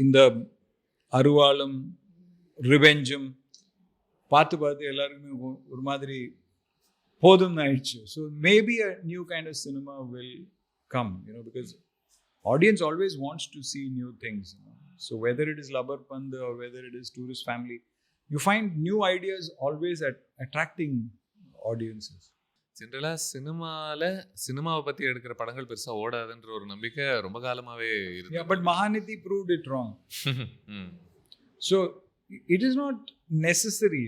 இந்த அருவாளும் ரிவெஞ்சும் பார்த்து எல்லாருக்குமே ஒரு மாதிரி போதும்னு ஆயிடுச்சு. So maybe a new kind of cinema will come, because audience always wants to see new things. So whether it is Labar Pand or whether it is Tourist Family, you find new ideas always attracting audiences. ஜென்ரலாக சினிமாவை பற்றி எடுக்கிற படங்கள் பெருசாக ஓடாதுன்ற ஒரு நம்பிக்கை ரொம்ப காலமாகவே இருக்கு. Yeah, but Mahaniti proved it wrong. So it is not necessary,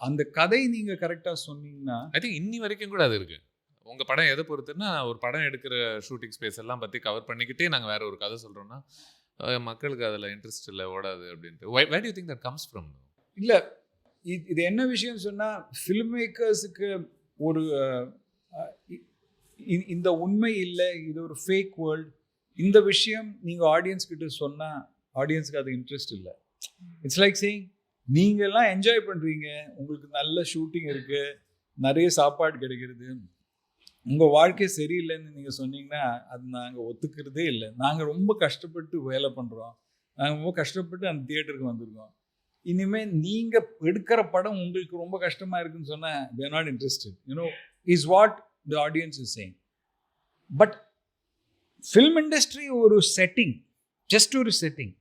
அந்த கதை நீங்கள் கரெக்டாக சொன்னீங்கன்னா ஐ திங்க் இன்னி வரைக்கும் கூட அது இருக்குது. உங்கள் படம் எதை பொறுத்துன்னா, ஒரு படம் எடுக்கிற ஷூட்டிங் ஸ்பேஸ் எல்லாம் பற்றி கவர் பண்ணிக்கிட்டே நாங்கள் வேறு ஒரு கதை சொல்கிறோன்னா மக்களுக்கு அதில் இன்ட்ரெஸ்ட் இல்லை, ஓடாது அப்படின்ட்டு. where do you think that comes from? இல்லை, இது என்ன விஷயம் சொன்னால், ஃபில்ம் மேக்கர்ஸுக்கு ஒரு இந்த உண்மை இல்லை, இது ஒரு ஃபேக் வேர்ல்டு, இந்த விஷயம் நீங்கள் ஆடியன்ஸ் கிட்ட சொன்னால் ஆடியன்ஸுக்கு அது இன்ட்ரெஸ்ட் இல்லை. இட்ஸ் லைக் சேயிங், நீங்கள்லாம் என்ஜாய் பண்ணுறீங்க, உங்களுக்கு நல்ல ஷூட்டிங் இருக்குது, நிறைய சாப்பாடு கிடைக்கிறது, உங்கள் வாழ்க்கை சரியில்லைன்னு நீங்கள் சொன்னீங்கன்னா அது நாங்கள் ஒத்துக்கிறதே இல்லை. நாங்கள் ரொம்ப கஷ்டப்பட்டு வேலை பண்ணுறோம், நாங்கள் ரொம்ப கஷ்டப்பட்டு அந்த தியேட்டருக்கு வந்திருக்கோம், இனிமேல் நீங்கள் எடுக்கிற படம் உங்களுக்கு ரொம்ப கஷ்டமாக இருக்குன்னு சொன்னால் we are not interested, is what the audience is saying. But film industry ஒரு செட்டிங், ஜஸ்ட் ஒரு செட்டிங்.